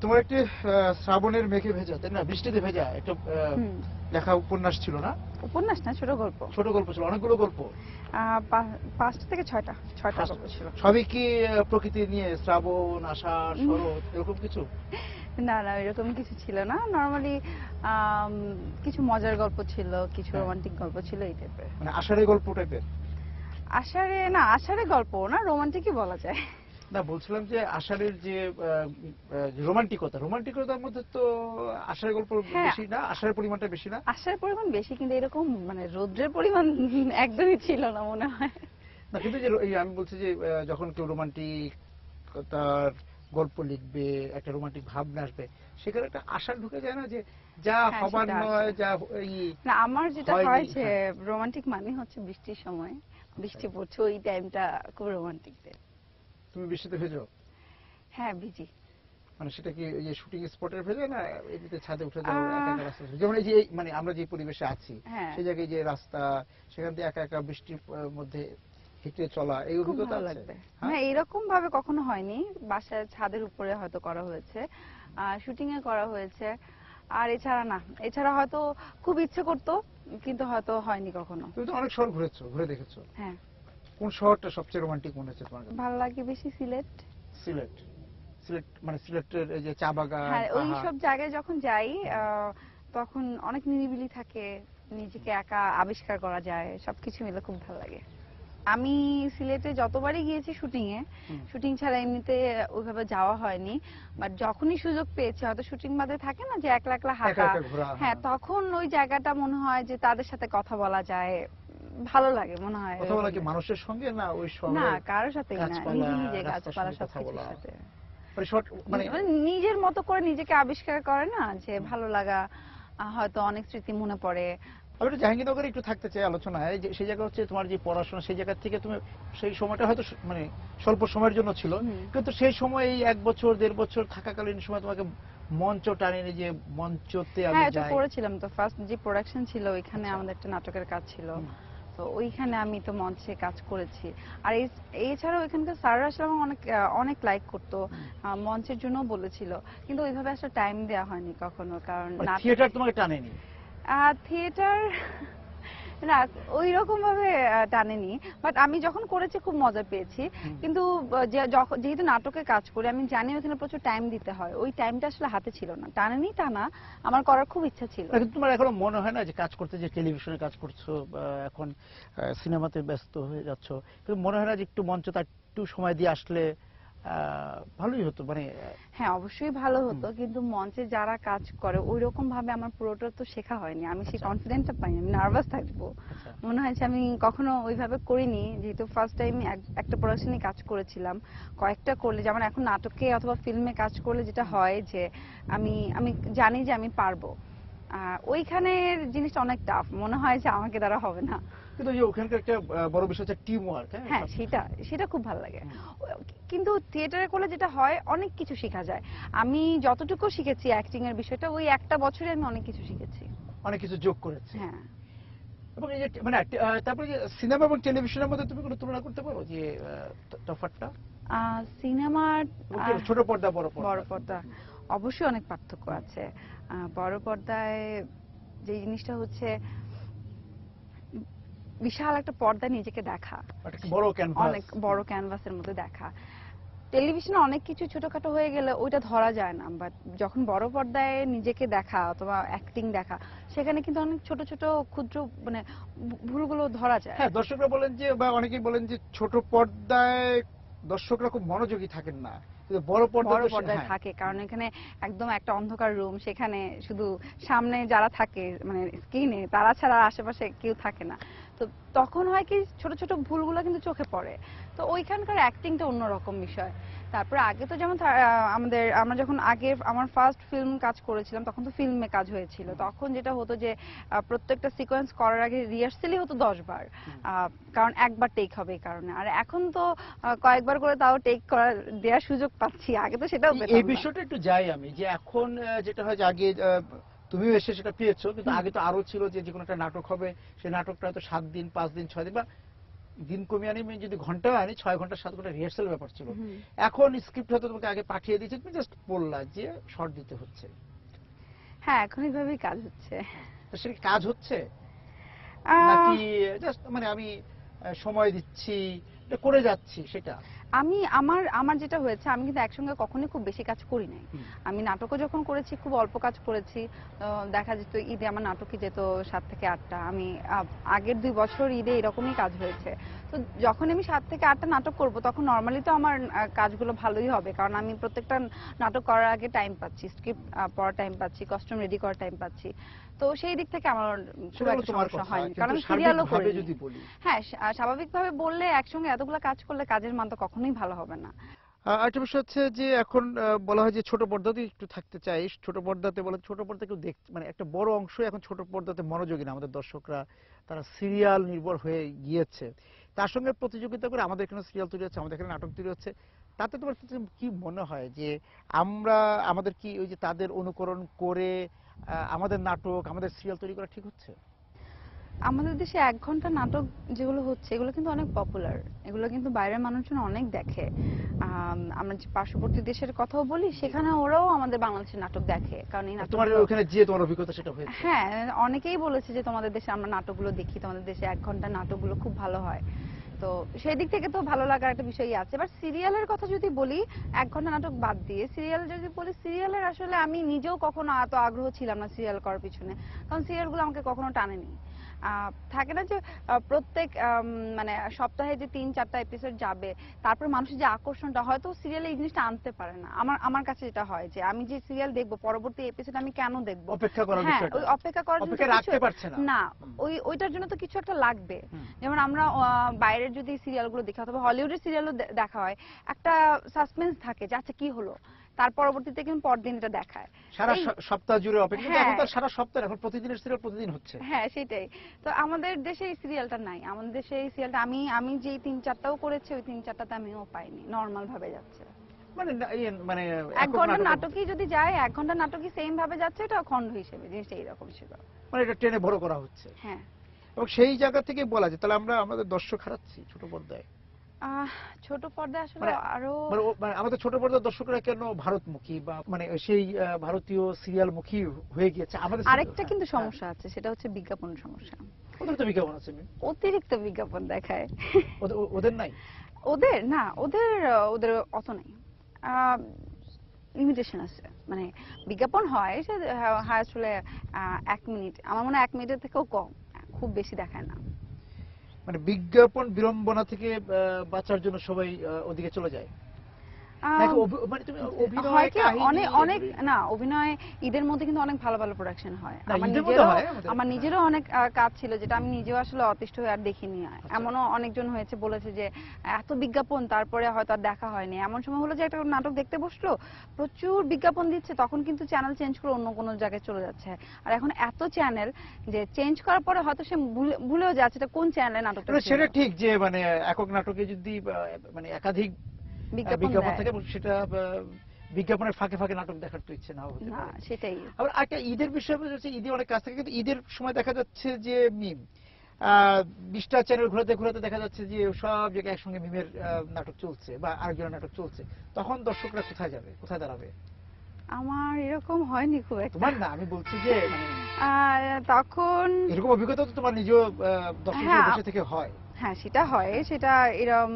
তোমার একটি শ্রাবণের মেঘে ভেজা, তাই না, বৃষ্টিতে ভেজা একটা লেখা উপন্যাস ছিল না? উপন্যাস না, ছোট গল্প। ছোট গল্প ছিল, অনেকগুলো গল্প, 5টা থেকে 6টা গল্প ছিল। সবই কি প্রকৃতি নিয়ে, শ্রাবণ, আষাঢ়, শরৎ, এরকম কিছু? না না, এরকম কিছু ছিল না। নরমালি কিছু মজার গল্প ছিল, কিছু রোমান্টিক গল্প ছিল, এই টাইপের। মানে আষাঢ়ে গল্প টাইপের? আষাঢ়ে গল্প না, রোমান্টিকই বলা যায়। না, বলছিলাম যে আষাঢ়ের যে রোমান্টিকতার মধ্যে তো আষাঢ়ের গল্প বেশি না? আষাঢ়ের পরিমাণটা বেশি না? আষাঢ়ের পরিমাণ বেশি, কিন্তু এরকম মানে রৌদ্রের পরিমাণ একদমই ছিল না মনে হয়। না, কিন্তু যে আমি বলছি যে যখন কেউ রোমান্টিকতার গল্প লিখবে, একটা রোমান্টিক ভাবনা আসবে, সেখানে একটা আশা ঢুকে যায় না যে যা হবার নয়, যা না। আমার যেটা হয় যে রোমান্টিক মানে হচ্ছে বৃষ্টির সময়, বৃষ্টি পড়ছে, ওই টাইমটা খুব রোমান্টিক। তুমি বৃষ্টিতে ভেজো? হ্যাঁ, ভিজি। মানে সেটা কি ওই যে শুটিং স্পটের ভেজে, না এমনিতে ছাদে উঠে যাও একা একা রাস্তা, যেমন এই যে মানে আমরা যে পরিবেশে আছি সেই জায়গায় যে রাস্তা, সেখান থেকে একা একা বৃষ্টির মধ্যে হেঁটে চলা, এই অভিজ্ঞতা লাগবে? হ্যাঁ, এরকম ভাবে কখনো হয়নি। বাসায় ছাদের উপরে হয়তো করা হয়েছে, শুটিং এ করা হয়েছে, আর এছাড়া হয়তো খুব ইচ্ছে করতো, কিন্তু হয়তো হয়নি কখনো। তুমি তো অনেক শহর ঘুরে দেখেছো। হ্যাঁ। কোন শহরটা সবচেয়ে রোমান্টিক মনে হচ্ছে তোমার? ভালো লাগে বেশি সিলেট। সিলেট মানে সিলেটের এই যে চা বাগান, হ্যাঁ, ওই সব জায়গায় যখন যাই তখন অনেক নিরিবিলি থাকে, নিজেকে একা আবিষ্কার করা যায়, সবকিছু মিলে খুব ভালো লাগে। আমি সিলেটে যতবারই গিয়েছি শুটিং ছাড়া এমনিতে ওইভাবে যাওয়া হয়নি, বাট যখনই সুযোগ পেয়েছি, হয়তো শুটিং বাদে থাকে না যে একলা একলা হাঁটা, হ্যাঁ, তখন ওই জায়গাটা মনে হয় যে তাদের সাথে কথা বলা যায়, ভালো লাগে মনে হয়। কথা বলা কি মানুষের সঙ্গে, না ওই শহরে? না, কারোর সাথেই না, নিজে গাছপালা সবকিছুর সাথে, মানে নিজের মতো করে নিজেকে আবিষ্কার করে না, যে ভালো লাগা, হয়তো অনেক স্মৃতি মনে পড়ে। আমি একটু জাহাঙ্গীরনগরে একটু থাকতে চাই আলোচনায়, যে সেই জায়গা হচ্ছে তোমার যে পড়াশোনা, সেই জায়গা থেকে তুমি সেই সময়টা হয়তো মানে স্বল্প সময়ের জন্য ছিল, কিন্তু সেই সময় এই 1 বছর 1.5 বছর থাকাকালীন সময় তোমাকে মঞ্চ টানেনি, যে মঞ্চতে আমি যাই? হ্যাঁ, করেছিলাম তো। ফার্স্ট যে প্রোডাকশন ছিল ওইখানে আমাদের একটা নাটকের কাজ ছিল, তো ওইখানে আমি তো মঞ্চে কাজ করেছি। আর এছাড়াও ওইখানকার স্যাররা আসলে অনেক লাইক করতো, মঞ্চের জন্য বলেছিল, কিন্তু ওইভাবে আসলে টাইম দেওয়া হয়নি কখনো, কারণ থিয়েটার তোমাকে টানেনি? থিয়েটার না, ওই রকম ভাবে টানেনি, বাট আমি যখন করেছি খুব মজা পেয়েছি। কিন্তু যেহেতু নাটকে কাজ করি, আমি জানি ওখানে প্রচুর টাইম দিতে হয়, ওই টাইমটা আসলে হাতে ছিল না। টানেনি তা না, আমার করার খুব ইচ্ছা ছিল। তোমার এখনো মনে হয় না যে কাজ করতে, যে টেলিভিশনে কাজ করছো, এখন সিনেমাতে ব্যস্ত হয়ে যাচ্ছ, কিন্তু মনে হয় না যে একটু মঞ্চটা একটু সময় দিয়ে আসলে ভালোই হতো? মানে হ্যাঁ, অবশ্যই ভালো হতো, কিন্তু মঞ্চে যারা কাজ করে ওই রকম ভাবে আমার পুরোটা তো শেখা হয়নি, আমি সেই কনফিডেন্টটা পাইনি, আমি নার্ভাস থাকবো। মনে হয়েছে আমি কখনো ওইভাবে করিনি, যেহেতু ফার্স্ট টাইম একটা প্রোডাকশনে কাজ করেছিলাম। কয়েকটা করলে, যেমন এখন নাটকে অথবা ফিল্মে কাজ করলে যেটা হয় যে আমি জানি যে আমি পারবো, ওইখানের জিনিসটা অনেক টাফ, মনে হয় যে আমাকে দ্বারা হবে না। কিন্তু ওখানকার একটা বড় বিষয় হচ্ছে টিম ওয়ার্ক। হ্যাঁ, সেটা খুব ভালো লাগে। কিন্তু থিয়েটারে করলে যেটা হয়, অনেক কিছু শেখা যায়। আমি যতটুকু শিখেছি অ্যাক্টিং এর বিষয়টা, ওই একটা বছরে আমি অনেক কিছু শিখেছি, অনেক কিছু যোগ করেছি। হ্যাঁ। এবং এই যে মানে তারপরে যে সিনেমা এবং টেলিভিশনের মধ্যে তুমি কোনো তুলনা করতে পারো যে তফাৎটা? সিনেমার ছোট পর্দা, বড় পর্দা অবশ্যই অনেক পার্থক্য আছে। বড় পর্দায় যে জিনিসটা হচ্ছে বিশাল একটা পর্দায় নিজেকে দেখা, অনেক বড় ক্যানভাসের মধ্যে দেখা। টেলিভিশনে অনেক কিছু ছোটখাটো হয়ে গেলে ওইটা ধরা যায় না, বাট যখন বড় পর্দায় নিজেকে দেখা অথবা অ্যাক্টিং দেখা, সেখানে কিন্তু অনেক ছোট ছোট ক্ষুদ্র মানে ভুলগুলো ধরা যায়। হ্যাঁ, দর্শকরা বলেন যে, বা অনেকেই বলেন যে ছোট পর্দায় দর্শকরা খুব মনোযোগী থাকেন না, বড় পর্দায় থাকে, কারণ এখানে একদম একটা অন্ধকার রুম, সেখানে শুধু সামনে যারা থাকে মানে স্ক্রিনে, তারা ছাড়া আশেপাশে কেউ থাকে না, তো তখন হয় কি ছোট ছোট ভুলগুলো কিন্তু চোখে পড়ে। তো ওইখানকার অ্যাক্টিংটা অন্যরকম বিষয়। তারপরে আগে তো যেমন আমরা যখন আমার ফার্স্ট ফিল্ম কাজ করেছিলাম, তখন তো ফিল্মে কাজ হয়েছিল, তখন যেটা হতো যে প্রত্যেকটা সিকোয়েন্স করার আগে রিহার্সালই হতো 10 বার, কারণ একবার টেক হবে এই কারণে। আর এখন তো কয়েকবার করে তাও টেক দেওয়ার সুযোগ পাচ্ছি, আগে তো সেটাও পেতাম না। এই বিষয়টা একটু যাই আমি, যে এখন যেটা হয় যে আগে তুমিও এসে সেটা পেয়েছো, কিন্তু আগে তো আরো ছিল যে কোনো একটা নাটক হবে, সেই নাটকটা হয়তো 7 দিন 5 দিন 6 দিন বা দিন কমিয়ে আনি, আমি যদি ঘন্টা আনি 6 ঘন্টা 7 ঘন্টা রিহার্সাল ব্যাপার ছিল। হুম। এখন স্ক্রিপ্ট হয়তো তোমাকে আগে পাঠিয়ে দিয়েছে, তুমি জাস্ট বললা যে শর্ট দিতে হচ্ছে, হ্যাঁ, এখন এইভাবেই কাজ হচ্ছে। তো সেটা কি কাজ হচ্ছে আহ, নাকি জাস্ট মানে আমি সময় দিচ্ছি, এটা করে যাচ্ছি সেটা? আমি আমার আমার যেটা হয়েছে, আমি কিন্তু একসঙ্গে কখনোই খুব বেশি কাজ করি নাই। হুম। আমি নাটকও যখন করেছি খুব অল্প কাজ করেছি। দেখা যেত ঈদে আমার নাটকই যেত 7 থেকে 8টা। আমি আগের 2 বছর ঈদে এরকমই কাজ হয়েছে। তো যখন আমি 7 থেকে 8টা নাটক করব তখন নর্মালি তো আমার কাজগুলো ভালোই হবে, কারণ আমি প্রত্যেকটা নাটক করার আগে টাইম পাচ্ছি, স্ক্রিপ্ট পড়ার টাইম পাচ্ছি, কস্টিউম রেডি করার টাইম পাচ্ছি। তো সেই দিক থেকে আমার খুব সেটা হলো একটা তোমার সমস্যা কথা, হয়নি, কারণ কিন্তু আমি সিরিয়ালও সার্বিকভাবে করি। যদি বলি, হ্যাঁ, স্বাভাবিকভাবে বললে একসঙ্গে এতগুলো কাজ করলে কাজের মান তো কখনোই ভালো হবে না। আরেকটা বিষয় হচ্ছে যে এখন বলা হয় যে ছোট পর্দাতেই একটু থাকতে চাই, ছোট পর্দাতে বলে, ছোট পর্দা কেউ দেখ, মানে একটা বড় অংশ এখন ছোট পর্দাতে মনোযোগী না আমাদের দর্শকরা, তারা সিরিয়াল নির্ভর হয়ে গিয়েছে। তার সঙ্গে প্রতিযোগিতা করে আমাদের এখানে সিরিয়াল তৈরি হচ্ছে, আমাদের এখানে নাটক তৈরি হচ্ছে। তাতে তোমার কি মনে হয় যে আমরা আমাদের কি ওই যে তাদের অনুকরণ করে আমাদের নাটক আমাদের সিরিয়াল তৈরি করা ঠিক হচ্ছে? আমাদের দেশে 1 ঘন্টা নাটক যেগুলো হচ্ছে এগুলো কিন্তু অনেক পপুলার, এগুলো কিন্তু বাইরের মানুষজন অনেক দেখে। আমরা যে পার্শ্ববর্তী দেশের কথাও বলি, সেখানে ওরাও আমাদের বাংলাদেশের নাটক দেখে, কারণ এই তোমার নাটকগুলো, ওখানে যে তোমার অভিজ্ঞতা সেটা হয়েছে? হ্যাঁ, অনেকেই বলেছে যে তোমাদের দেশে আমরা নাটকগুলো দেখি, তোমাদের দেশে 1 ঘন্টা নাটকগুলো খুব ভালো হয়। তো সেই দিক থেকে তো ভালো লাগার একটা বিষয়ই আছে। এবার সিরিয়ালের কথা যদি বলি, 1 ঘন্টা নাটক বাদ দিয়ে সিরিয়াল যদি বলি, সিরিয়ালের আসলে আমি নিজেও কখনো এত আগ্রহ ছিলাম না সিরিয়াল করার পিছনে, কারণ সিরিয়ালগুলো আমাকে কখনো টানেনি। থাকে না যে প্রত্যেক মানে সপ্তাহে যে 3-4টা এপিসোড যাবে, তারপর মানুষের যে আকর্ষণটা, হয়তো সিরিয়ালে এই জিনিসটা আনতে পারে না। আমার আমার কাছে যেটা হয় যে আমি যে সিরিয়াল দেখবো, পরবর্তী এপিসোড আমি কেন দেখবো, অপেক্ষা করার হ্যাঁ, বিষয়টা, ওই অপেক্ষা করার জন্য অপেক্ষা তো রাখতে কিছু, পারছে না। না, ওইটার জন্য তো কিছু একটা লাগবে। হুম। যেমন আমরা বাইরের যদি সিরিয়ালগুলো দেখি অথবা হলিউডের সিরিয়ালও দেখা হয়, একটা সাসপেন্স থাকে যে আচ্ছা কি হলো, তার পরবর্তীতে কিন্তু পরদিন এটা দেখায়। সারা এই, সপ্তাহ জুড়ে অপেক্ষা, কিন্তু এখন হ্যাঁ, তো আর সারা সপ্তাহ না, এখন প্রতিদিনের সিরিয়াল প্রতিদিন হচ্ছে। হ্যাঁ, সেটাই। তো আমাদের দেশে এই সিরিয়ালটা নাই, আমাদের দেশে এই সিরিয়ালটা আমি যেই 3-4টাও করেছি ওই 3-4টাতে আমিও পাইনি, নর্মাল ভাবে যাচ্ছে। মানে মানে 1 ঘন্টা নাটকের নাটকই যদি যায়, 1 ঘন্টা নাটকই সেম ভাবে যাচ্ছে, এটা খণ্ড হিসেবে জিনিসটা এইরকম ছিল। মানে এটা টেনে বড় করা হচ্ছে, হ্যাঁ। এবং সেই জায়গা থেকে বলা যায় তাহলে আমরা আমাদের দর্শক হারাচ্ছি ছোট পর্দায়। ছোট পর্দায় আসলে মানে আরো, মানে আমাদের ছোট পর্দার দর্শকরা কেন ভারতমুখী বা মানে সেই ভারতীয় সিরিয়াল মুখী হয়ে গিয়েছে আমাদের? আরেকটা কিন্তু সমস্যা আছে, সেটা হচ্ছে বিজ্ঞাপনের সমস্যা। ওদের তো বিজ্ঞাপন আছে, অতিরিক্ত বিজ্ঞাপন দেখায়। ওদের নাই? ওদের না, ওদের ওদের অত নাই, লিমিটেশন আছে। মানে বিজ্ঞাপন হয় সে হয় আসলে 1 মিনিট, আমার মনে হয় 1 মিনিটের থেকেও কম, খুব বেশি দেখায় না। মানে বিজ্ঞাপন বিড়ম্বনা থেকে বাঁচার জন্য সবাই ওদিকে চলে যায় নাকি? মানে তুমি অভিনয়, হয় কি, কাহিনী, অনেক অনেক না, অভিনয় ঈদের মধ্যে কিন্তু অনেক ভালো ভালো প্রোডাকশন হয়। না, আমার ঈদের মধ্যে নিজেরও হয় আমাদের আমার এখানে। নিজেরও অনেক কাজ ছিল যেটা আমি নিজেও আসলে অতিষ্ঠ হয়ে আর দেখিনি। এমনও অনেকজন হয়েছে বলেছে যে এত বিজ্ঞাপন, তারপরে হয়তো আর দেখা হয়নি। এমন সময় হলো যে একটা নাটক দেখতে বসলো, প্রচুর বিজ্ঞাপন দিচ্ছে, তখন কিন্তু চ্যানেল চেঞ্জ করে অন্য কোনো জায়গায় চলে যাচ্ছে। আর এখন এত চ্যানেল যে চেঞ্জ করার পরে হয়তো সে ভুলেও যাচ্ছে এটা কোন চ্যানেলে নাটকটা ছিল। সেটা ঠিক যে মানে একক নাটকে যদি মানে একাধিক বিজ্ঞাপন থাকে, সেটা বিজ্ঞাপনের ফাঁকে ফাঁকে নাটক দেখার তো ইচ্ছে নাও হতে না, পারে। সেটাই। আবার একটা ঈদের বিষয় হচ্ছে, ঈদে অনেক কাজ থাকে, কিন্তু ঈদের সময় দেখা যাচ্ছে যে মিম 20টা চ্যানেল ঘোরাতে ঘোরাতে দেখা যাচ্ছে যে সব জায়গায় একসঙ্গে মিমের নাটক চলছে বা আরেকজনের নাটক চলছে। তখন দর্শকরা কোথায় যাবে, কোথায় দাঁড়াবে? আমার এরকম হয়নি খুব একটা। তোমার না, আমি বলছি যে মানে তখন এরকম অভিজ্ঞতা তো তোমার নিজেও দর্শকদের বসে থেকে হয়। হ্যাঁ, সেটা হয়, সেটা এরকম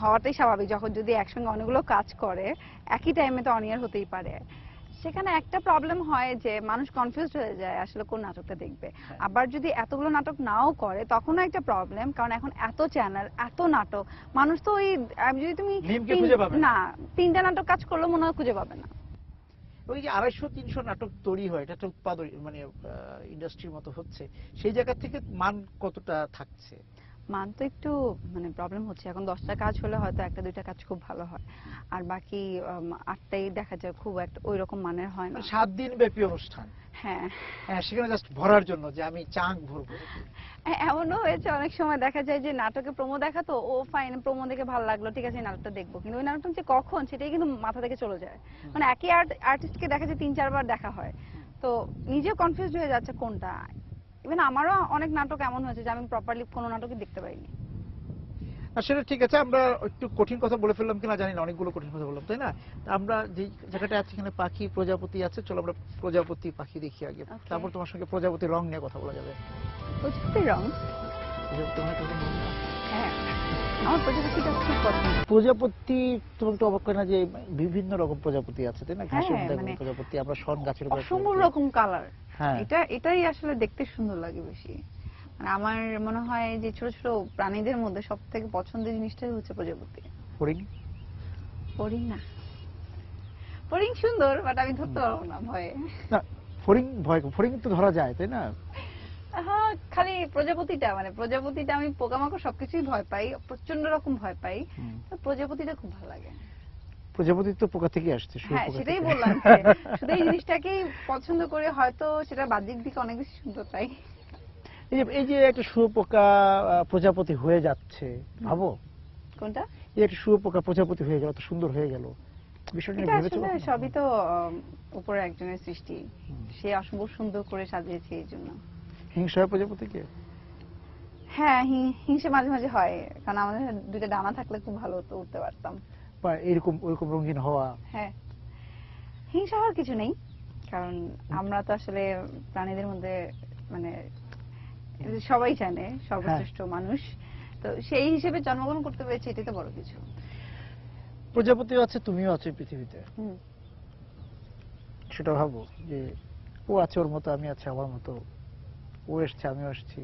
হওয়াটাই স্বাভাবিক। যখন যদি একসঙ্গে অনেকগুলো কাজ করে একই টাইমে, তো অনিয়ার হতেই পারে। সেখানে একটা প্রবলেম হয় যে মানুষ কনফিউজড হয়ে যায় আসলে কোন নাটকটা দেখবে। আবার যদি এতগুলো নাটক নাও করে তখনও একটা প্রবলেম, কারণ এখন এত চ্যানেল, এত নাটক, মানুষ তো ওই যদি তুমি মিমকে খুঁজে পাবে না 3টা নাটক কাজ করলেও মনে হয় খুঁজে পাবে না। ওই যে 250-300 নাটক তৈরি হয়, এটা একটা উৎপাদন মানে ইন্ডাস্ট্রির মতো হচ্ছে, সেই জায়গা থেকে মান কতটা থাকছে? মান তো একটু মানে প্রবলেম হচ্ছে। এখন 10টা কাজ হলে হয়তো 1-2টা কাজ খুব ভালো হয়, আর বাকি 8টাই দেখা যায় খুব একটা ওই রকম মানের হয় না। 7 দিন ব্যাপী অনুষ্ঠান, হ্যাঁ, হ্যাঁ, সেখানে জাস্ট ভরার জন্য যে আমি চাঙ্ক ভরবো। এমনও হয়েছে অনেক সময় দেখা যায় যে নাটকে প্রোমো দেখাতো, ও ফাইন, প্রোমো দেখে ভালো লাগলো, ঠিক আছে এই নাটকটা দেখবো, কিন্তু ওই নাটকটা যে কখন সেটাই কিন্তু মাথা থেকে চলে যায়। মানে একই আর্টিস্টকে দেখা যায় 3-4 বার দেখা হয়, তো নিজেও কনফিউজ হয়ে যাচ্ছে কোনটা। ইভেন আমারও অনেক নাটক এমন হয়েছে যে আমি প্রপারলি কোনো নাটকই দেখতে পাইনি। আসলে ঠিক আছে, আমরা একটু কঠিন কথা বলে ফেললাম কিনা জানি না, অনেকগুলো কঠিন কথা বললাম তাই না? তা আমরা যে জায়গাটা আছে এখানে পাখি প্রজাপতি আছে, চলো আমরা প্রজাপতি পাখি দেখি আগে, Okay. তারপর তোমার সঙ্গে প্রজাপতির রং নিয়ে কথা বলা যাবে। প্রজাপতির রং, প্রজাপতি মানে কোনো রং না? হ্যাঁ আমার প্রজাপতিটা খুব পছন্দ। প্রজাপতি তোমাকে তো অবাক করে না যে বিভিন্ন রকম প্রজাপতি আছে তাই না? ঘাসের হ্যাঁ, মধ্যে মানে প্রজাপতি, আমরা শন গাছের উপর অসম্ভব রকম কালার। হ্যাঁ এটাই আসলে দেখতে সুন্দর লাগে বেশি। মানে আমার মনে হয় যে ছোট ছোট প্রাণীদের মধ্যে সব থেকে পছন্দের জিনিসটাই হচ্ছে প্রজাপতি। ফড়িং ফড়িং না, ফড়িং সুন্দর বাট আমি ধরতে পারবো না ভয়ে। না, ফড়িং ভয়, ফড়িং তো ধরা যায় তাই না? হ্যাঁ, খালি প্রজাপতিটা আমি পোকামাকড় সবকিছুই ভয় পাই, প্রচন্ড রকম ভয় পাই। তো প্রজাপতিটা খুব ভালো লাগে। প্রজাপতি তো পোকা থেকে আসছে, হ্যাঁ সেটাই বললাম যে শুধু এই জিনিসটাকেই পছন্দ করে, হয়তো সেটা বাহ্যিক দিকে অনেক বেশি সুন্দর তাই। এই যে একটা শুয়োপোকা প্রজাপতি হয়ে যাচ্ছে, ভাবো কোনটা? এই একটা শুয়োপোকা প্রজাপতি হয়ে গেল, তো সুন্দর হয়ে গেল, বিষয়টা এটা নিয়ে ভেবেছো আসলে কখনো? সবই তো উপরে একজনের সৃষ্টি, সে অসম্ভব সুন্দর করে সাজিয়েছে এই জন্য। হিংসা হয় প্রজাপতিকে? হ্যাঁ, হিংসে মাঝে মাঝে হয়, কারণ আমাদের দুইটা ডানা থাকলে খুব ভালো হতো, উঠতে পারতাম। বা এরকম ওরকম রঙিন হওয়া? হ্যাঁ, হিংসা হওয়ার কিছু নেই, কারণ আমরা তো আসলে প্রাণীদের মধ্যে মানে সবাই জানে সর্বশ্রেষ্ঠ মানুষ, তো সেই হিসেবে জন্মগ্রহণ করতে পেরেছি, এটাই তো বড় কিছু। প্রজাপতিও আছে, তুমিও আছো এই পৃথিবীতে, হুম। সেটা ভাবো যে ও আছে ওর মতো, আমি আছি আমার মতো, ও এসছে আমিও আসছি।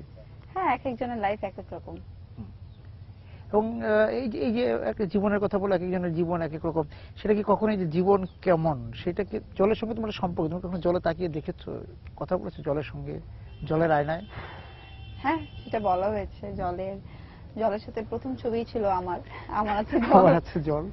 হ্যাঁ, এক একজনের লাইফ এক এক রকম। এবং এই যে একটা জীবনের কথা বলে, এক একজনের জীবন এক এক রকম, সেটা কি কখনো, এই যে জীবন কেমন, সেটা কি জলের সঙ্গে তোমার সম্পর্ক, তুমি কখনো জলে তাকিয়ে দেখেছো, কথা বলেছো জলের সঙ্গে, জলের আয়নায়? হ্যাঁ, এটা বলা হয়েছে, জলের সাথে প্রথম ছবি ছিল আমার আছে আমার আছে জল।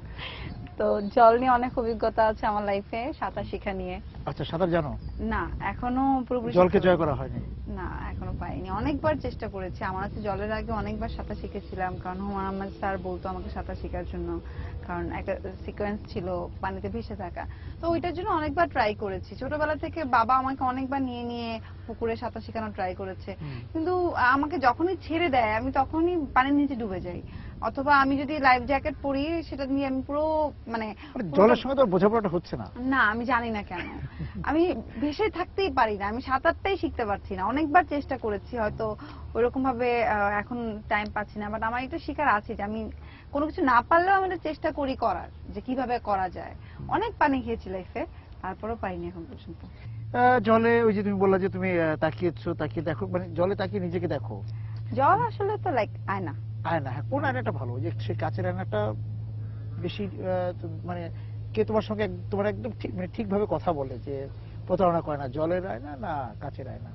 তো জল নিয়ে অনেক অভিজ্ঞতা আছে আমার লাইফে, সাঁতার শেখা নিয়ে। আচ্ছা, সাঁতার জানো? না, এখনো পুরোপুরি জলকে শিখতে জয় পারিনি। করা হয়নি? না, এখনো পাইনি, অনেকবার চেষ্টা করেছি। আমার হচ্ছে জলের আগে অনেকবার সাঁতার শিখেছিলাম, কারণ হুমায়ুন আহমেদ স্যার বলতো আমাকে সাঁতার শেখার জন্য, কারণ একটা সিকোয়েন্স ছিল পানিতে ভেসে থাকা। তো ওইটার জন্য অনেকবার ট্রাই করেছি। ছোটবেলা থেকে বাবা আমাকে অনেকবার নিয়ে নিয়ে পুকুরে সাঁতার শেখানোর ট্রাই করেছে, কিন্তু আমাকে যখনই ছেড়ে দেয় আমি তখনই পানির নিচে ডুবে যাই, অথবা আমি যদি লাইফ জ্যাকেট পরি সেটা নিয়ে আমি পুরো মানে জলের সঙ্গে তো বোঝাপড়াটা হচ্ছে না। না, আমি জানি না কেন আমি ভেসে থাকতেই পারি না, আমি সাঁতারটাই শিখতে পারছি না। অনেকবার চেষ্টা করেছি, হয়তো ওইরকম ভাবে এখন টাইম পাচ্ছি না, বাট আমার এটা শিখার আছে যে আমি কোনো কিছু না পারলেও আমি এটা চেষ্টা করি করার, যে কিভাবে করা যায়। অনেক পানি খেয়েছি লাইফে, তারপরেও পাইনি এখন পর্যন্ত। জলে ওই যে তুমি বললা যে তুমি তাকিয়েছো, তাকিয়ে দেখো, মানে জলে তাকিয়ে নিজেকে দেখো? জল আসলে তো লাইক আয়না। আয়না, হ্যাঁ, কোন আয়নাটা ভালো, ওই যে সেই কাচের আয়নাটা বেশি মানে কে তোমার সঙ্গে তোমার একদম ঠিক, মানে ঠিকভাবে কথা বলে, যে প্রতারণা করে না, জলের আয়না না কাচের আয়না?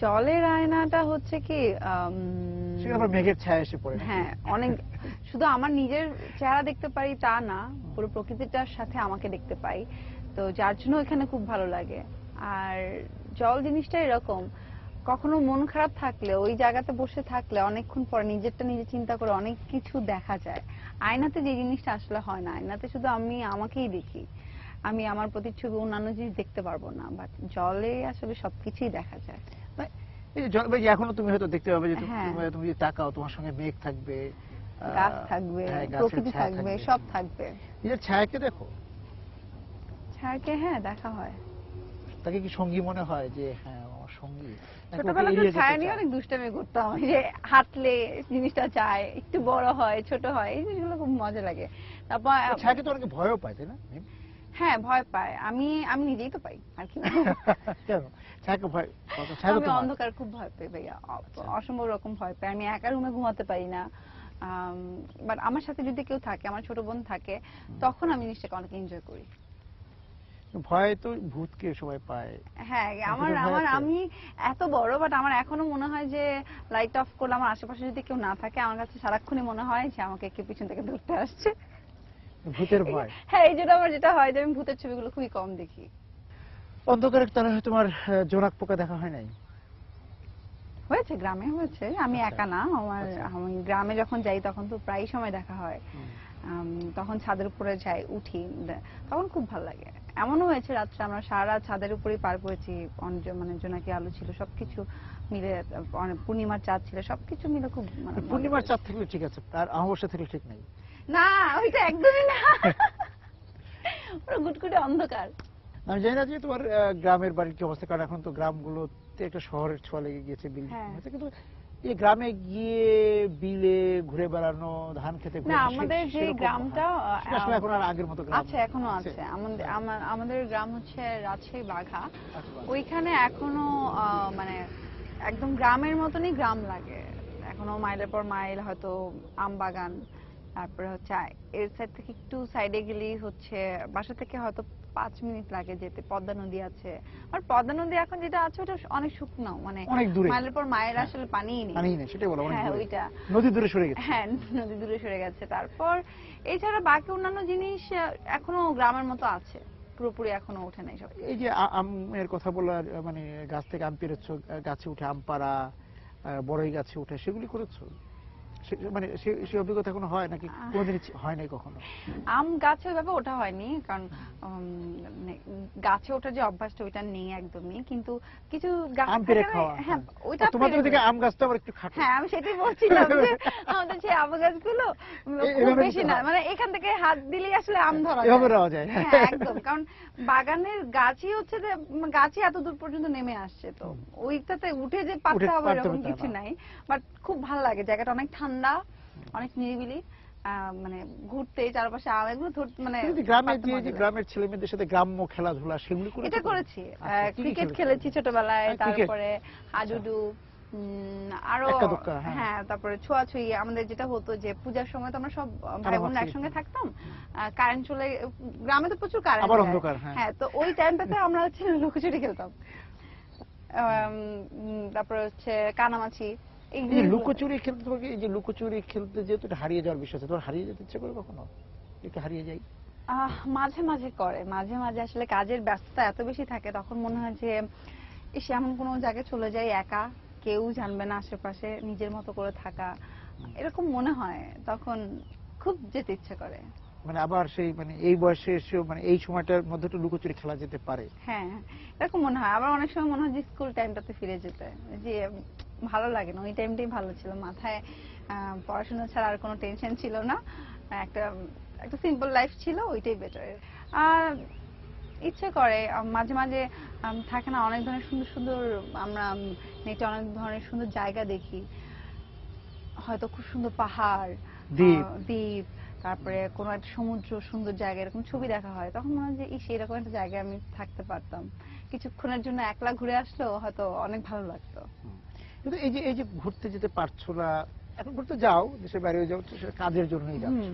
জলের আয়নাটা হচ্ছে কি সেখানে আবার মেঘের ছায়া এসে পড়ে। হ্যাঁ, অনেক শুধু আমার নিজের চেহারা দেখতে পারি তা না, পুরো প্রকৃতিটার সাথে আমাকে দেখতে পাই, তো যার জন্য এখানে খুব ভালো লাগে। আর জল জিনিসটা এরকম, কখনো মন খারাপ থাকলে ওই জায়গাতে বসে থাকলে অনেকক্ষণ পরে নিজেরটা নিজে চিন্তা করে অনেক কিছু দেখা যায়। আয়নাতে যে জিনিসটা আসলে হয় না, আয়নাতে শুধু আমি আমাকেই দেখি, আমি আমার প্রতিচ্ছবি, অন্যান্য জিনিস দেখতে পারবো না, বাট জলে আসলে সবকিছুই দেখা যায়। এই যে জল, এই যে এখনো তুমি হয়তো দেখতে পাবে যে হ্যাঁ। তুমি যদি তাকাও, তোমার সঙ্গে মেঘ থাকবে, গাছ থাকবে, হ্যাঁ, গাছের প্রকৃতি ছায়া থাকবে, সব থাকবে। নিজের ছায়াকে দেখো? ছায়াকে হ্যাঁ দেখা হয়। তাকে কি সঙ্গী মনে হয়, যে হ্যাঁ আমার সঙ্গী? নাকি ওকে ছোটবেলাতে এড়িয়ে যেতে ছায়া নিয়ে চায়? অনেক দুষ্টামি করতাম, এই যে হাঁটলে জিনিসটা চায়, একটু বড় হয় ছোট হয়, এই জিনিসগুলো খুব মজা লাগে। তারপর ছায়াকে তো অনেকে ভয়ও পায় তাই না? হ্যাঁ, ভয় পায়, আমি নিজেই তো পাই আর কি। কেন ছায়াকে ভয়? ছায়া তো আমি তোমার। অন্ধকার খুব ভয় পাই ভাইয়া, অসম্ভব রকম ভয় পাই। আমি একা রুমে ঘুমাতে পারি না, বাট আমার সাথে যদি কেউ থাকে, আমার ছোট বোন থাকে, তখন আমি জিনিসটাকে অনেক এনজয় করি। ভয় তো ভূতকে সবাই পায়। হ্যাঁ, আমি এত বড়, বাট আমার এখনো মনে হয় যে লাইট অফ করলে আমার আশেপাশে যদি কেউ না থাকে, আমার কাছে সারাক্ষণই মনে হয় যে আমাকে কেউ পিছন থেকে ধরতে আসছে। ভূতের ভয়? হ্যাঁ, এই জন্য আমার যেটা হয় যে আমি ভূতের ছবিগুলো খুবই কম দেখি। অন্ধকারের তলায় তোমার জোনাক পোকা দেখা হয় নাই? হয়েছে, গ্রামে হয়েছে, আমি আচ্ছা। একা না, আমি গ্রামে যখন যাই তখন তো প্রায় সময় দেখা হয়। তখন ছাদের উপরে যাই, উঠি, তখন খুব ভালো লাগে। এমনও হয়েছে রাত্রে আমরা সারা রাত ছাদের উপরেই পার করেছি। মানে জোনাকি আলো ছিল, সবকিছু মিলে অনেক পূর্ণিমার চাঁদ ছিল, সবকিছু মিলে খুব মানে মজা পূর্ণিমার করেছি। চাঁদ থাকলে ঠিক আছে, আর অমাবস্যা থাকলে ঠিক নাই। না, ওইটা একদমই না। পুরো গুটগুটে অন্ধকার। আমি জানি না যে তোমার গ্রামের বাড়ির কি অবস্থা, কারণ এখন তো গ্রামগুলোতে একটা শহরের ছোঁয়া লেগে গিয়েছে, বিল্ডিং হ্যাঁ। হয়েছে, কিন্তু এই গ্রামে গিয়ে বিলে ঘুরে বেড়ানো, ধান খেতে না, ঘোরানো, আমাদের যে সেরকম, গ্রামটা হ্যাঁ, সেটা আসলে এখন আর আগের মতো গ্রাম আছে, এখনো আছে। আমাদের গ্রাম হচ্ছে রাজশাহী বাঘা। আচ্ছা। ওইখানে এখনো মানে একদম গ্রামের মতনই গ্রাম লাগে। এখনো মাইলের পর মাইল হয়তো আম বাগান, তারপরে হচ্ছে এর সাইড থেকে একটু সাইডে গেলেই হচ্ছে বাসা থেকে হয়তো 5 মিনিট লাগে যেতে পদ্মা নদী আছে। আর পদ্মা নদী এখন যেটা আছে ওটা অনেক শুকনো, মানে অনেক দূরে, মাইলের পর মাইল হ্যাঁ, আসলে পানিই নেই। পানিই নেই, সেটাই বলো, অনেক হ্যাঁ, দূরে, ওইটা নদী দূরে সরে গেছে। হ্যাঁ, নদী দূরে সরে গেছে। তারপর এছাড়া বাকি অন্যান্য জিনিস এখনো গ্রামের মতো আছে, পুরোপুরি এখনো ওঠে নাই সব। এই যে আমের কথা বলার, মানে গাছ থেকে আম পেড়েছো, গাছে উঠে আম পাড়া, বড়ই গাছে উঠে, সেগুলি করেছো? মানে সেই অভিজ্ঞতা এখনো হয় নাকি কোনোদিন হয় নাই কখনো? আম গাছে ওইভাবে ওঠা হয়নি, কারণ মানে গাছে ওঠার যে অভ্যাসটা ওইটা নেই একদমই। কিন্তু কিছু গাছ আম পেড়ে থাকে না, খাওয়া, হ্যাঁ, ওইটা তোমাদের পেড়ে ওদিকে খাওয়া। আম গাছ তো আবার একটু খাটো। হ্যাঁ, আমি সেটাই বলছিলাম যে আমাদের সেই আম গাছগুলো খুব এভাবে বেশি কিন্তু না, হয়। মানে এখান থেকে হাত দিলেই আসলে আম ধরা এভাবে যায়। রাওয়া যায়। হ্যাঁ, একদম, কারণ বাগানের গাছই হচ্ছে যে গাছই এত দূর পর্যন্ত নেমে আসছে, তো ওইটাতে উঠে যে পারতে হবে পারতে এরকম হবে তা কিছু না। নাই। বাট খুব ভালো লাগে, জায়গাটা অনেক ঠান্ডা, অনেক নিরিবিলি, মানে ঘুরতে চারপাশে আম এগুলো মানে তুমি যে গ্রামের পারতে যে মজা লাগে। গ্রামের ছেলে মেয়েদের সাথে গ্রাম্য খেলাধুলা সেগুলি করেছো? এটা করেছি, আচ্ছা, কি কি ক্রিকেট খেলেছো? খেলেছি ছোটবেলায়, ক্রিকেট, তারপরে হাডুডু, আরো এক্কা দোক্কা, হ্যাঁ। হ্যাঁ, তারপরে ছোঁয়াছুঁয়ি। আমাদের যেটা হতো যে পূজার সময় তো আমরা সব ভাই বোনরা কানামাছি, একসঙ্গে থাকতাম। কারেন্ট চলে, গ্রামে তো প্রচুর কারেন্ট আবার যায়। অন্ধকার, হ্যাঁ। হ্যাঁ, তো ওই টাইমটাতে আমরা হচ্ছে লুকোচুরি খেলতাম। তারপরে হচ্ছে কানামাছি, এই এই যে জিনিসগুলো। লুকোচুরি খেলতে, তোমাকে এই যে লুকোচুরি খেলতে যেহেতু এটা হারিয়ে যাওয়ার বিষয় আছে, তোমার হারিয়ে যেতে ইচ্ছে করে কখনো? একটু হারিয়ে যাই? মাঝে মাঝে করে, মাঝে মাঝে আসলে কাজের ব্যস্ততা এত বেশি থাকে, তখন মনে হয় যে ইস, এমন কোনো জায়গায় চলে যাই একা, কেউ জানবে না আশেপাশে, নিজের মতো করে থাকা, এরকম মনে হয়। তখন খুব যেতে ইচ্ছে করে। মানে আবার সেই, মানে এই বয়সে এসেও, মানে এই সময়টার মধ্যে একটু লুকোচুরি খেলা যেতে পারে। হ্যাঁ, এরকম মনে হয়। আবার অনেক সময় মনে হয় যে স্কুল টাইমটাতে ফিরে যেতে, যে ভালো লাগে না, ওই টাইমটাই ভালো ছিল। মাথায় পড়াশোনা ছাড়া আর কোনো টেনশন ছিল না, একটা একটা সিম্পল লাইফ ছিল, ওইটাই বেটার। আর ইচ্ছে করে মাঝে মাঝে, থাকে না অনেক ধরনের সুন্দর সুন্দর, আমরা নেটে অনেক ধরনের সুন্দর জায়গা দেখি, হয়তো খুব সুন্দর পাহাড়, দ্বীপ। দ্বীপ, তারপরে কোনো একটা সমুদ্র সুন্দর জায়গা, এরকম ছবি দেখা হয়, তখন মনে হয় যে ইস, এরকম একটা জায়গায় আমি থাকতে পারতাম, কিছুক্ষণের জন্য একলা ঘুরে আসলেও হয়তো অনেক ভালো লাগতো। কিন্তু এই যে ঘুরতে যেতে পারছো না, এখন ঘুরতে যাও, দেশের বাইরে যাও, তো সেটা কাজের জন্যই যাচ্ছ।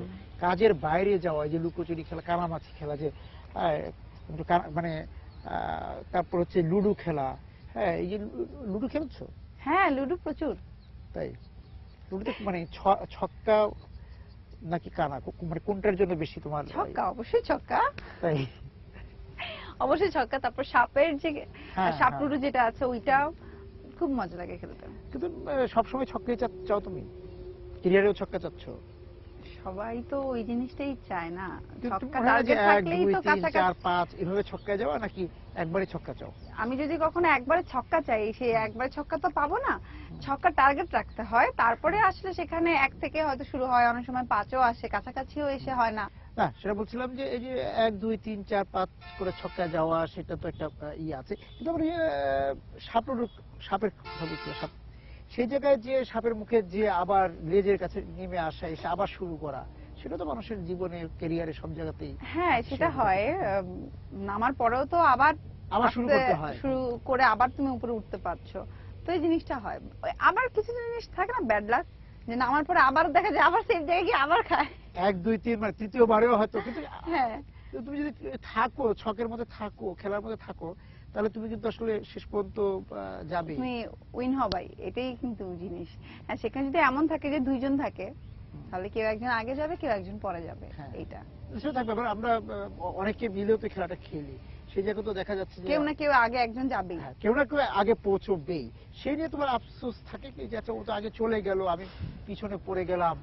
কাজের বাইরে যাওয়া, এই যে লুকোচুরি খেলা, কানামাছি খেলা, যে মানে তারপর হচ্ছে লুডো খেলা, হ্যাঁ, এই যে লুডো খেলছো? হ্যাঁ, লুডো প্রচুর। তাই? লুডোতে মানে ছক্কা নাকি কানা, মানে কোনটার জন্য বেশি তোমার? ছক্কা, অবশ্যই ছক্কা। তাই? অবশ্যই ছক্কা। তারপর সাপের যে হ্যাঁ, সাপ হ্যাঁ। লুডো যেটা আছে, ওইটাও খুব মজা লাগে খেলতে। কিন্তু সবসময় ছক্কাই চাও তুমি? ক্যারিয়ারেও ছক্কা চাচ্ছ? সবাই তো ওই জিনিসটাই চায় না, কিন্তু ছক্কা মনে হয় যে টার্গেট 1, থাকলেই 2, তো 3, 4, কাছাকাছি। 5 এভাবে ছক্কায় যাওয়া, নাকি একবারে ছক্কা চাও? আমি যদি কখনো একবারে ছক্কা চাই, সেই একবারে ছক্কা তো পাবো না, ছক্কা টার্গেট রাখতে হয়, তারপরে আসলে সেখানে 1 থেকে হয়তো শুরু হয়, অনেক সময় 5ও আসে, কাছাকাছিও এসে হয় না। না, সেটা বলছিলাম যে এই যে 1, 2, 3, 4, 5 করে ছক্কায় যাওয়া, সেটা তো একটা ইয়ে আছে, কিন্তু আমার সাপের কথা বলছিল, সাপ, সেই জায়গায় যে সাপের মুখে যে আবার লেজের কাছে নেমে আসা, এসে আবার শুরু করা, সেটা তো মানুষের জীবনে, ক্যারিয়ারে, সব জায়গাতেই। হ্যাঁ, সেটা হয়। নামার পরেও তো আবার আবার শুরু করতে হয়। শুরু করে আবার তুমি উপরে উঠতে পারছো, তো এই জিনিসটা হয়। আবার কিছু জিনিস থাকে না ব্যাড লাক, যে নামার পরে আবার দেখা যায় আবার সেম জায়গায় গিয়ে আবার খায়। 1, 2, 3 মানে তৃতীয়বারেও হয়তো, কিন্তু হ্যাঁ, তুমি যদি থাকো, ছকের মধ্যে থাকো, খেলার মধ্যে থাকো, তাহলে তুমি কিন্তু আসলে শেষ পর্যন্ত যাবে। তুমি উইন হবাই, এটাই কিন্তু জিনিস। আর সেখানে যদি এমন থাকে যে 2 জন থাকে, তাহলে কেউ একজন আগে যাবে, কেউ একজন পরে যাবে, হ্যাঁ। এইটা সেটা থাকবে। আবার আমরা অনেকে মিলেও তো খেলাটা খেলি, সেই জায়গায় তো দেখা যাচ্ছে যে কেউ না কেউ আগে একজন যাবেই। হ্যাঁ, কেউ না কেউ আগে পৌঁছবেই। সেই নিয়ে তোমার আফসোস থাকে কি, যে আচ্ছা, ও তো আগে চলে গেল, আমি পিছনে পড়ে গেলাম?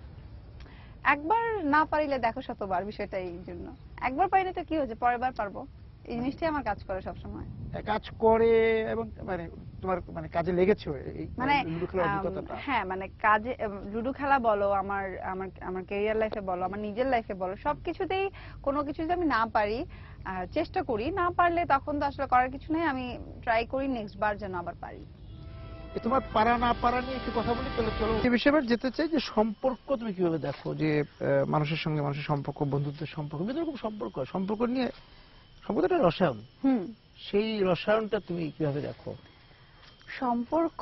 একবার না পারিলে দেখো শতবার, বিষয়টা এই জন্য। একবার পারিলে তো কি হয়েছে, পরের বার পারবো, এই জিনিসটাই আমার কাজ করে সবসময়। কাজ করে এবং মানে তোমার মানে কাজে লেগেছে এই মানে লুডো খেলার অভিজ্ঞতাটা? হ্যাঁ, মানে কাজে লুডো খেলা বলো, আমার আমার আমার ক্যারিয়ার লাইফে বলো, আমার নিজের লাইফে বলো, সবকিছুতেই কোনো কিছু যদি আমি না পারি, চেষ্টা করি, না পারলে তখন তো আসলে করার কিছু নেই, আমি ট্রাই করি নেক্সট বার যেন আবার পারি। তোমার পারা না পারা নিয়ে একটু কথা বলি তাহলে চলো। এই বিষয়ে এবার যেতে চাই যে সম্পর্ক তুমি কিভাবে দেখো, যে মানুষের সঙ্গে মানুষের সম্পর্ক, বন্ধুত্বের সম্পর্ক, বিভিন্ন রকম সম্পর্ক নিয়ে সম্পর্কটা রসায়ন, সেই রসায়নটা তুমি কিভাবে দেখো? সম্পর্ক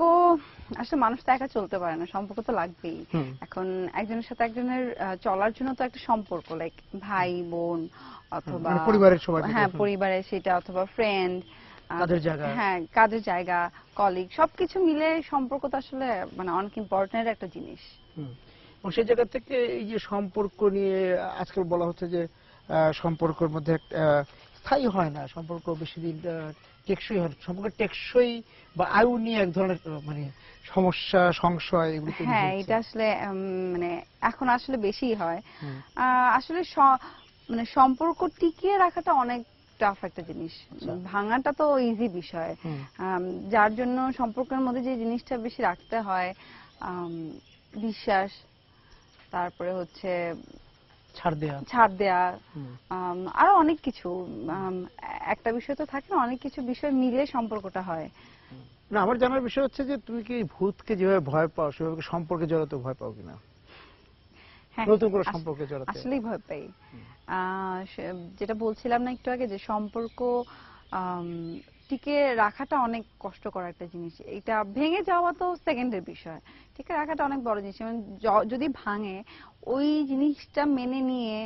আসলে মানুষ তো একা চলতে পারে না, সম্পর্ক তো লাগবেই। এখন একজনের সাথে একজনের চলার জন্য তো একটা সম্পর্ক, লাইক ভাই বোন অথবা পরিবারের সবাই, হ্যাঁ পরিবারের সেটা, অথবা ফ্রেন্ড, কাজের জায়গা, হ্যাঁ কাজের জায়গা, কলিগ, সবকিছু মিলে সম্পর্ক তো আসলে মানে অনেক ইম্পর্টেন্ট একটা জিনিস। এবং সেই জায়গা থেকে এই যে সম্পর্ক নিয়ে আজকাল বলা হচ্ছে যে সম্পর্কের মধ্যে স্থায়ী হয় না, সম্পর্ক বেশি দিন টেকসই হয়, সম্পর্ক টেকসই বা আয়ু নিয়ে এক ধরনের মানে সমস্যা, সংশয়, এগুলো হ্যাঁ এটা আসলে মানে এখন আসলে বেশি হয়। আসলে মানে সম্পর্ক টিকিয়ে রাখাটা অনেক টাফ একটা জিনিস, ভাঙাটা তো ইজি বিষয়। যার জন্য সম্পর্কের মধ্যে যে জিনিসটা বেশি রাখতে হয়, বিশ্বাস, তারপরে হচ্ছে ছাড় দেয়া, আরো অনেক কিছু, একটা বিষয় তো থাকে না, অনেক কিছু বিষয় মিলে সম্পর্কটা হয়। না, আমার জানার বিষয় হচ্ছে যে তুমি কি ভূতকে যেভাবে ভয় পাও সেভাবে সম্পর্কে জড়াতে ভয় পাও কিনা? নতুন করে সম্পর্কে জড়াতে আসলেই ভয় পাই। যেটা বলছিলাম না একটু আগে, যে সম্পর্ক টিকে রাখাটা অনেক কষ্টকর একটা জিনিস, এটা ভেঙে যাওয়া তো সেকেন্ডের বিষয়, টিকে রাখাটা অনেক বড় জিনিস। যদি ভাঙে, ওই জিনিসটা মেনে নিয়ে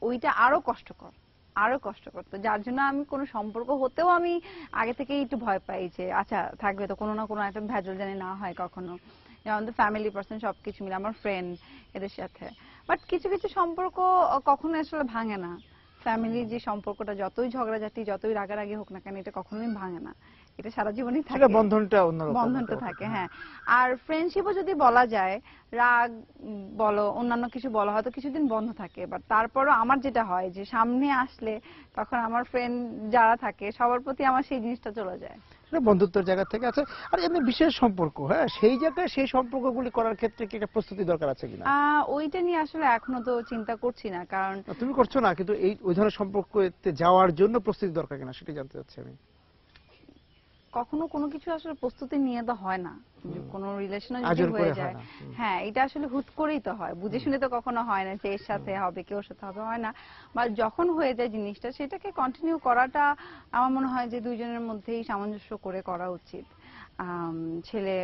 ওইটা আরো কষ্টকর, তো যার জন্য আমি কোনো সম্পর্ক হতেও আমি আগে থেকে একটু ভয় পাই, যে আচ্ছা থাকবে তো, কোনো না কোনো একটা ভেজাল জানি না হয় কখনো, যেমন ফ্যামিলি পার্সন সবকিছু মিলে, আমার ফ্রেন্ড, এদের সাথে। বাট কিছু কিছু সম্পর্ক কখনো আসলে ভাঙে না, ফ্যামিলির যে সম্পর্কটা যতই ঝগড়াঝাটি, যতই রাগারাগি হোক না কেন, এটা কখনোই ভাঙে না, এটা সারা জীবনই থাকে, বন্ধনটা থাকে। হ্যাঁ, আর ফ্রেন্ডশিপও যদি বলা যায়, রাগ বলো, অন্যান্য কিছু বলা, হয়তো কিছুদিন বন্ধ থাকে, বাট তারপরও আমার যেটা হয় যে সামনে আসলে তখন আমার ফ্রেন্ড যারা থাকে সবার প্রতি আমার সেই জিনিসটা চলে যায়, বন্ধুত্বের জায়গা থেকে আছে। আর এমনি বিশেষ সম্পর্ক, হ্যাঁ, সেই জায়গায় সেই সম্পর্কগুলি করার ক্ষেত্রে কি একটা প্রস্তুতি দরকার আছে কিনা? ওইটা নিয়ে আসলে এখনো তো চিন্তা করছি না, কারণ তুমি করছো না, কিন্তু ওই ধরনের সম্পর্কতে যাওয়ার জন্য প্রস্তুতি দরকার কিনা সেটা জানতে চাচ্ছি আমি। কখনো কোনো কিছু আসলে প্রস্তুতি নিয়ে তো হয় না, কোনো রিলেশনে যদি হয়ে যায়, হ্যাঁ এটা আসলে হুট করেই তো হয়, বুঝে শুনে তো কখনো হয় না যে এর সাথে হবে কি ওর সাথে হবে, হয় না। বা যখন হয়ে যায় জিনিসটা, সেটাকে কন্টিনিউ করাটা আমার মনে হয় যে দুইজনের মধ্যেই সামঞ্জস্য করে করা উচিত, ছেলে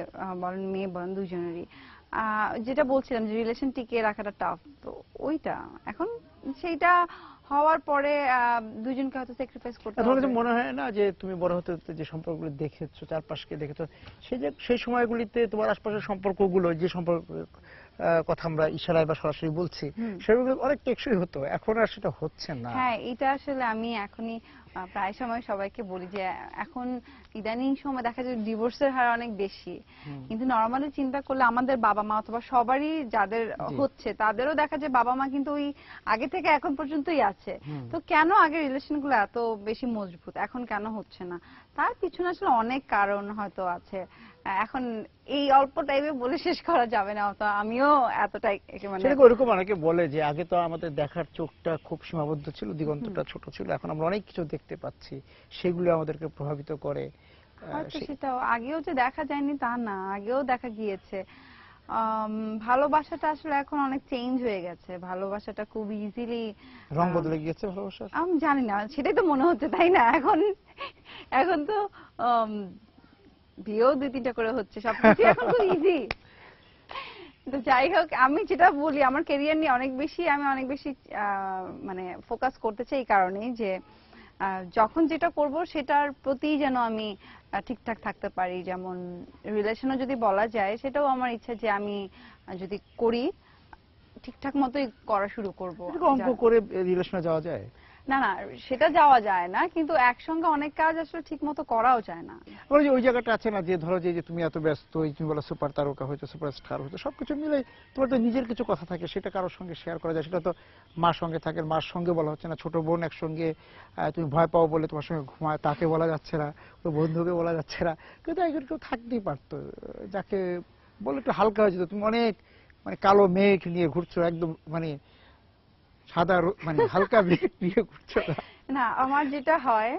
বলেন মেয়ে বলেন দুইজনেরই। যেটা বলছিলাম যে রিলেশন টিকিয়ে রাখাটা টাফ, তো ওইটা এখন সেইটা হওয়ার পরে দুইজনকে হয়তো স্যাক্রিফাইস করতে হবে। তোমার মনে হয় না যে তুমি বড় হতে হতে যে সম্পর্কগুলো দেখেছো, চারপাশকে দেখেছো, সেই সময়গুলিতে তোমার আশপাশের সম্পর্কগুলো, যে সম্পর্ক কথা আমরা ইশারায় বা সরাসরি বলছি, সেগুলো অনেক টেকসই হতো, এখন আর সেটা হচ্ছে না। হ্যাঁ, এটা আসলে আমি এখনই প্রায় সময় সবাইকে বলি যে এখন ইদানিং সময় দেখা যায় ডিভোর্সের হার অনেক বেশি, কিন্তু নরমালি চিন্তা করলে আমাদের বাবা মা অথবা সবারই যাদের হচ্ছে তাদেরও দেখা যায় বাবা মা কিন্তু ওই আগে থেকে এখন পর্যন্তই আছে। তো কেন আগে রিলেশনগুলো এত বেশি মজবুত, এখন কেন হচ্ছে না? তার পিছনে আসলে অনেক কারণ হয়তো আছে, এখন এই অল্প টাইমে বলে শেষ করা যাবে না, তো আমিও এতটাই মানে ওরকম অনেকে বলে যে আগে তো আমাদের দেখার চোখটা খুব সীমাবদ্ধ ছিল, দিগন্তটা ছোট ছিল, এখন আমরা অনেক কিছু দেখতে পাচ্ছি, সেগুলো আমাদেরকে প্রভাবিত করে। হয়তো সেটাও, আগেও যে দেখা যায়নি তা না, আগেও দেখা গিয়েছে। ভালোবাসাটা আসলে এখন অনেক চেঞ্জ হয়ে গেছে, ভালোবাসাটা খুব ইজিলি রং বদলে গিয়েছে ভালোবাসার, আমি জানি না, সেটাই তো মনে হচ্ছে, তাই না? এখন তো বিয়েও 2-3টা করে হচ্ছে, সবকিছু এখন খুব ইজি। তো যাই হোক, আমি যেটা বলি আমার ক্যারিয়ার নিয়ে অনেক বেশি মানে ফোকাস করতে চাই, এই কারণেই যে যখন যেটা করব সেটার প্রতি যেন আমি ঠিকঠাক থাকতে পারি। যেমন রিলেশনও যদি বলা যায়, সেটাও আমার ইচ্ছা যে আমি যদি করি ঠিকঠাক মতোই করা শুরু করব। অঙ্ক করে রিলেশনে যাওয়া যায়? না না, সেটা যাওয়া যায় না, কিন্তু একসঙ্গে অনেক কাজ আসলে ঠিক মতো করাও যায় না। ওই যে ওই জায়গাটা আছে না, যে ধরো যে তুমি এত ব্যস্ত, তুমি বলো সুপার তারকা হয়তো, সুপারস্টার হয়তো, সবকিছু মিলে তোমার তো নিজের কিছু কথা থাকে, সেটা কারোর সঙ্গে শেয়ার করা যায়। সেটা তো মার সঙ্গে থাকে, মার সঙ্গে বলা হচ্ছে না, ছোট বোন একসঙ্গে তুমি ভয় পাও বলে তোমার সঙ্গে ঘুমায়, তাকে বলা যাচ্ছে না, ওই বন্ধুকে বলা যাচ্ছে না, কিন্তু একজন কেউ থাকতেই পারতো যাকে বলে একটু হালকা হয়ে যেত। তুমি অনেক মানে কালো মেঘ নিয়ে ঘুরছো, একদম মানে সাদা মানে হালকা মেঘ নিয়ে ঘুরছো না। না, আমার যেটা হয়,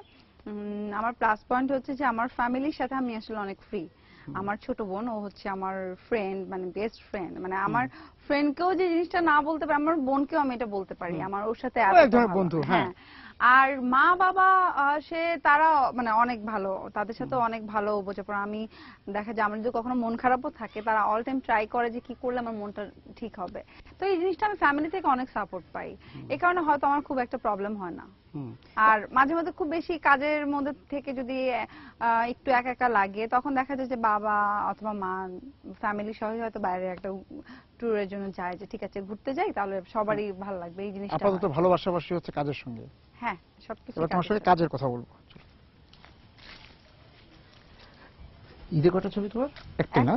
আমার প্লাস পয়েন্ট হচ্ছে যে আমার ফ্যামিলির সাথে আমি আসলে অনেক ফ্রি। আমার ছোট বোন, ও হচ্ছে আমার ফ্রেন্ড, মানে বেস্ট ফ্রেন্ড, মানে আমার ফ্রেন্ডকেও যে জিনিসটা না বলতে পারি, আমার বোনকেও আমি এটা বলতে পারি, আমার ওর সাথে ও এক ধরনের বন্ধু, হ্যাঁ। আর মা বাবা তারা মানে অনেক ভালো, তাদের সাথে অনেক ভালো বোঝাপড়া। আমি দেখা যায় আমার যদি কখনো মন খারাপও থাকে, তারা অল টাইম ট্রাই করে যে কি করলে আমার মনটা ঠিক হবে। তো এই জিনিসটা আমি ফ্যামিলি থেকে অনেক সাপোর্ট পাই, এই কারণে হয়তো আমার খুব একটা প্রবলেম হয় না। আর মাঝে মাঝে খুব বেশি কাজের মধ্যে থেকে যদি একটু একা একা লাগে, তখন দেখা যায় যে বাবা অথবা মা ফ্যামিলি সহ হয়তো বাইরে একটা ট্যুরের জন্য যায়, যে ঠিক আছে ঘুরতে যাই, তাহলে সবারই ভালো লাগবে, এই জিনিসটা। আপাতত ভালোবাসাবাসি হচ্ছে কাজের সঙ্গে। হ্যাঁ, সবকিছু। এবার তোমার সঙ্গে কাজের কথা বলবো। ঈদে কটা ছবি তোমার? একটা না?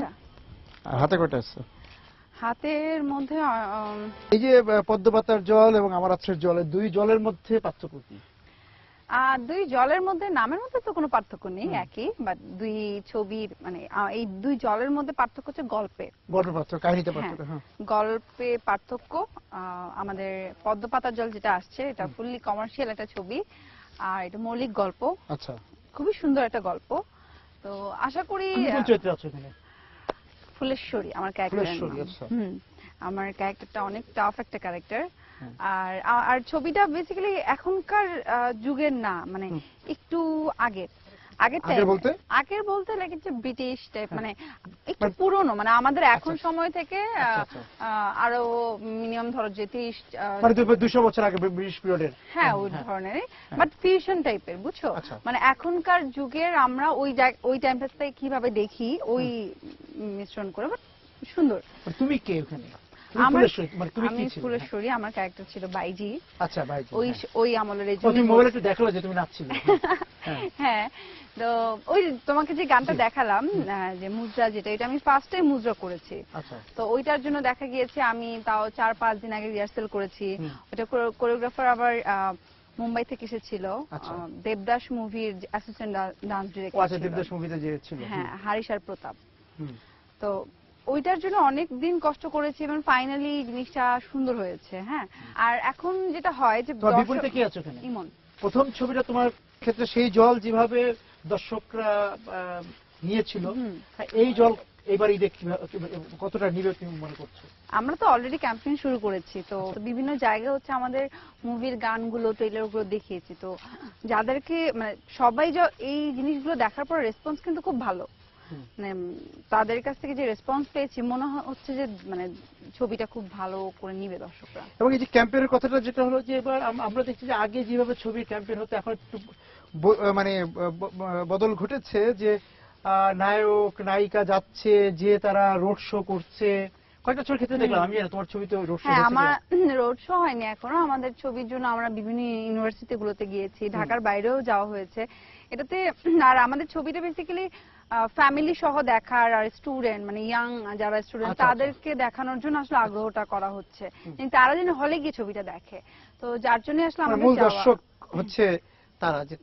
আর হাতে কটা আছে? হাতের মধ্যে এই যে পদ্মপাতার জল এবং আমার আছের জল, দুই জলের মধ্যে পার্থক্য কি? দুই জলের মধ্যে নামের মধ্যে তো কোনো পার্থক্য নেই, একই, বাট দুই ছবির মানে এই দুই জলের মধ্যে পার্থক্য হচ্ছে গল্পে, গল্পের পার্থক্য, কাহিনীতে পার্থক্য। হ্যাঁ, গল্পে পার্থক্য। আমাদের পদ্মপাতার জল যেটা আসছে, এটা ফুললি কমার্শিয়াল একটা ছবি, আর এটা মৌলিক গল্প। আচ্ছা, খুবই সুন্দর একটা গল্প। তো আশা করি কোন চরিত্রে আছো এখানে? ফুলেশ্বরী আমার ক্যারেক্টার। আমার ক্যারেক্টারটা অনেক টাফ একটা ক্যারেক্টার। আর আর ছবিটা বেসিক্যালি এখনকার যুগের না, মানে একটু আগের আগের বলতে লাগে যে ব্রিটিশ টাইপ, মানে একটু পুরনো, মানে আমাদের এখন সময় থেকে আরো মিনিমাম ধরো যে 200 বছর আগে ব্রিটিশ পিরিয়ডের। হ্যাঁ, ওই ধরনের, বাট ফিউশন টাইপের, বুঝছো? মানে এখনকার যুগের আমরা ওই টাইমটাতে কিভাবে দেখি, ওই মিশ্রণ করে, বাট সুন্দর। তুমি কে ওখানে? আমি ফুলেশ্বরী, আমার ক্যারেক্টার ছিল বাইজি। আচ্ছা, বাইজি। ওই আমলের এই তুমি মোবাইলে একটু দেখলো যে তুমি নাচছিলে। হ্যাঁ, তো ওই তোমাকে যে গানটা দেখালাম, যে মুদ্রা, যেটা এটা আমি ফার্স্ট টাইম মুদ্রা করেছি। তো ওইটার জন্য দেখা গিয়েছে আমি তাও 4-5 দিন আগে রিহার্সাল করেছি। ওটা কোরিওগ্রাফার আবার মুম্বাই থেকে এসেছিল, দেবদাস মুভির অ্যাসিস্ট্যান্ট ডান্স ডিরেক্টর। আচ্ছা, দেবদাস মুভিতে যে ছিল, হ্যাঁ, হারিশ আর প্রতাপ। তো ওইটার জন্য অনেক দিন কষ্ট করেছি এবং ফাইনালি জিনিসটা সুন্দর হয়েছে। হ্যাঁ, আর এখন যেটা হয় যে বিপরীতে কি আছে ওখানে? ইমন, প্রথম ছবিটা তোমার ক্ষেত্রে সেই জল যেভাবে দর্শকরা নিয়েছিল, এই জল এবারই কতটা নিবে তুমি মনে করছো? আমরা তো অলরেডি ক্যাম্পেইন শুরু করেছি, তো বিভিন্ন জায়গায় হচ্ছে আমাদের মুভির গানগুলো, ট্রেলারগুলো দেখিয়েছি। তো যাদেরকে মানে সবাই এই জিনিসগুলো দেখার পর রেসপন্স কিন্তু খুব ভালো, মানে তাদের কাছ থেকে যে রেসপন্স পেয়েছি, মনে হচ্ছে যে মানে ছবিটা খুব ভালো করে নিবে দর্শকরা। এবং এই যে ক্যাম্পেইনের কথাটা যেটা হলো, যে এবার আমরা দেখছি যে আগে যেভাবে ছবির ক্যাম্পেইন হতো, এখন একটু মানে বদল ঘটেছে, যে নায়ক নায়িকা যাচ্ছে, যে তারা রোড শো করছে। কয়েকটা ছবির ক্ষেত্রে দেখলাম আমি, তোমার ছবি তো রোড শো। হ্যাঁ, আমার রোড শো হয়নি এখনো, আমাদের ছবির জন্য আমরা বিভিন্ন ইউনিভার্সিটি গুলোতে গিয়েছি, ঢাকার বাইরেও যাওয়া হয়েছে এটাতে। আর আমাদের ছবিটা বেসিক্যালি ফ্যামিলি সহ দেখার, আর স্টুডেন্ট মানে ইয়াং যারা স্টুডেন্ট তাদেরকে দেখানোর জন্য আসলে আগ্রহটা করা হচ্ছে, তারা যেন হলে গিয়ে ছবিটা দেখে। তো যার জন্য আসলে আমাদের মূল দর্শক হচ্ছে তারা, যে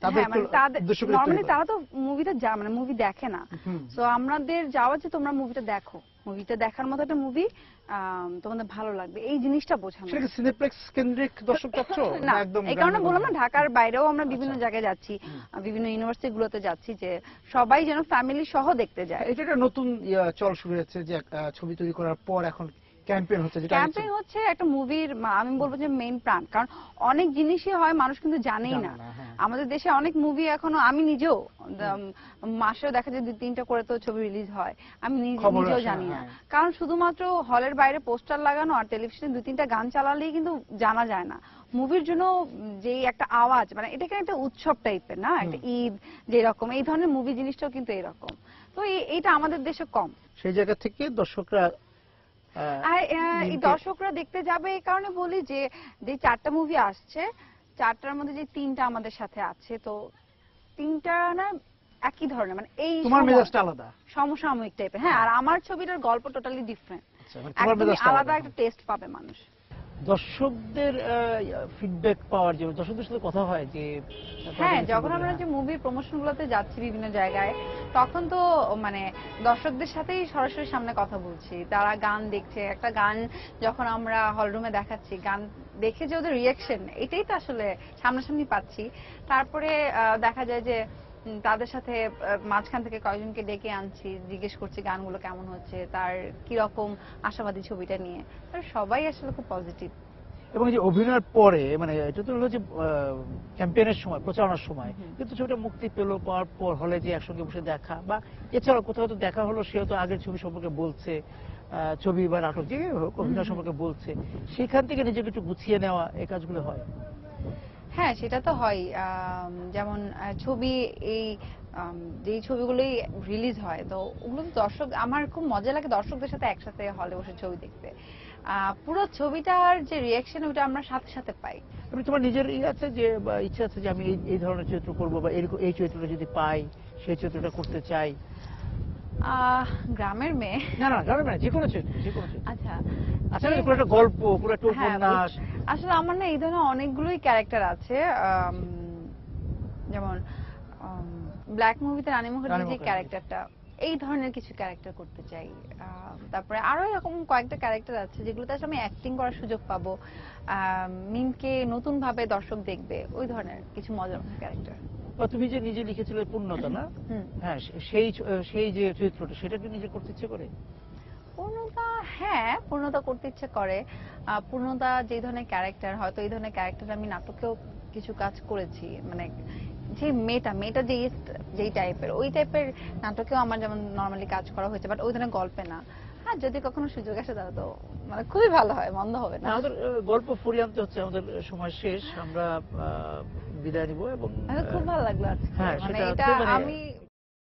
নরমালি তারা তো মুভিটা মানে মুভি দেখে না, তো আমাদের যাওয়া যে তোমরা মুভিটা দেখো, মুভিটা দেখার মতো একটা মুভি, তোমাদের ভালো লাগবে, এই জিনিসটা বোঝানো। সেটা সিনেপ্লেক্স কেন্দ্রিক দর্শক যাচ্ছ না, এই কারণে বললাম না, ঢাকার বাইরেও আমরা বিভিন্ন জায়গায় যাচ্ছি, বিভিন্ন ইউনিভার্সিটি গুলোতে যাচ্ছি, যে সবাই যেন ফ্যামিলি সহ দেখতে যায়। এটা একটা নতুন চল শুরু হয়েছে, যে ছবি তৈরি করার পর এখন ক্যাম্পেইন হচ্ছে, যেটা ক্যাম্পেইন হচ্ছে একটা মুভির, আমি বলবো যে মেইন প্রাণ, কারণ অনেক জিনিসই হয় মানুষ কিন্তু জানেই না। আমাদের দেশে অনেক মুভি এখনো, আমি নিজেও মাসেও দেখা যায় 2-3টা করে তো ছবি রিলিজ হয়, আমি নিজেও জানি না, কারণ শুধুমাত্র হলের বাইরে পোস্টার লাগানো আর টেলিভিশনে 2-3টা গান চালালেই কিন্তু জানা যায় না। মুভির জন্য যে একটা আওয়াজ, মানে এটাকে একটা উৎসব টাইপের না, একটা ঈদ যেরকম, এই ধরনের মুভি জিনিসটাও কিন্তু এরকম। তো এইটা আমাদের দেশে কম, সেই জায়গা থেকে দর্শকরা আর এই দর্শকরা দেখতে যাবে, এই কারণে বলি যে 4টা মুভি আসছে, 4টার মধ্যে যে 3টা আমাদের সাথে আছে, তো 3টা না একই ধরনের, মানে এই তোমার মেজাজটা আলাদা। সমসাময়িক টাইপের। হ্যাঁ, আর আমার ছবিটার গল্প টোটালি ডিফারেন্ট, আচ্ছা, মানে তোমার একদমই মেজাজটা আলাদা একটা টেস্ট পাবে মানুষ। দর্শকদের ফিডব্যাক পাওয়ার জন্য দর্শকদের সাথে কথা হয় যে হ্যাঁ, যখন আমরা যে মুভির প্রমোশন গুলোতে যাচ্ছি বিভিন্ন জায়গায়, তখন তো মানে দর্শকদের সাথেই সরাসরি সামনে কথা বলছি, তারা গান দেখছে। একটা গান যখন আমরা হলরুমে দেখাচ্ছি, গান দেখে যে ওদের রিয়াকশন, এটাই তো আসলে সামনাসামনি পাচ্ছি। তারপরে দেখা যায় যে তাদের সাথে মাঝখান থেকে কয়েকজনকে ডেকে আনছি, জিজ্ঞেস করছি গানগুলো কেমন হচ্ছে, তার কিরকম আশাবাদী ছবিটা নিয়ে। সবাই আসলে খুব পজিটিভ। এবং যে অভিনয়ের পরে মানে এটা তো হলো যে ক্যাম্পেইনের সময়, প্রচারণার সময়, কিন্তু ছবিটা মুক্তি পেলো, পাওয়ার পর হলে যে একসঙ্গে বসে দেখা বা এছাড়াও কোথাও তো দেখা হলো, সেও তো আগের ছবি সম্পর্কে বলছে, ছবি বা নাটক যে হোক অভিনয় সম্পর্কে বলছে, সেখান থেকে নিজেকে একটু গুছিয়ে নেওয়া, এই কাজগুলো হয়। হ্যাঁ, সেটা তো হয়। যেমন ছবি, এই যেই ছবিগুলোই রিলিজ হয়, তো ওগুলো তো দর্শক, আমার খুব মজা লাগে দর্শকদের সাথে একসাথে হলে বসে ছবি দেখতে। পুরো ছবিটার যে রিয়াকশন, ওটা আমরা সাথে সাথে পাই। তুমি তোমার নিজের আছে যে বা ইচ্ছা আছে যে আমি এই ধরনের চরিত্র করবো, বা এরকম এই চরিত্রটা যদি পাই সেই চরিত্রটা করতে চাই? গ্রামের মেয়ে, না না, গ্রামের মেয়ে, যে কোনো চরিত্র, যে কোনো চরিত্র। আচ্ছা আচ্ছা, কোনো একটা গল্প, কোনো একটা হ্যাঁ, উপন্যাস। আসলে আমার না এই ধরনের অনেকগুলোই ক্যারেক্টার আছে। যেমন ব্ল্যাক মুভিতে রানী মুখার্জির যে ক্যারেক্টারটা, এই ধরনের কিছু ক্যারেক্টার করতে চাই। তারপরে আরো এরকম কয়েকটা ক্যারেক্টার আছে যেগুলোতে আসলে আমি অ্যাক্টিং করার সুযোগ পাবো, মিমকে নতুন ভাবে দর্শক দেখবে, ওই ধরনের কিছু মজার ক্যারেক্টার। বা তুমি যে নিজে লিখেছিলে পূর্ণতা, না? হ্যাঁ, সেই যে চরিত্রটা, সেটা কি নিজে করতে ইচ্ছে করে? পূর্ণতা, হ্যাঁ, পূর্ণতা করতে ইচ্ছে করে। পূর্ণতা যে ধরনের ক্যারেক্টার, হয়তো এই ধরনের ক্যারেক্টার আমি নাটকেও কিছু কাজ করেছি। মানে যে মেয়েটা যেই টাইপের, ওই টাইপের নাটকেও আমার যেমন নর্মালি কাজ করা হয়েছে, বাট ওই ধরনের গল্পে না। হ্যাঁ, যদি কখনো সুযোগ আসে তাহলে তো মানে খুবই ভালো হয়, মন্দ হবে না। আমাদের গল্প ফুরিয়ে আনতে হচ্ছে, আমাদের সময় শেষ, আমরা বিদায় নিব। এবং খুব ভালো লাগলো আজকে, হ্যাঁ, মানে সেটা এটা হচ্ছে মানে আমি